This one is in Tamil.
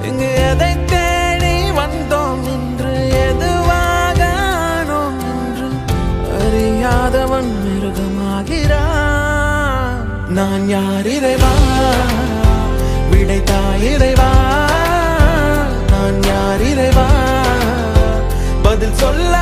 இங்கு எதை தேடி வந்தோம் என்று எதுவாக ஆனோம் என்று அறியாதவன் மிருகமாகிறான். நான் யார் இறைவா, விடைத்தாய் இறைவா. நான் யார் இறைவா, பதில் சொல்ல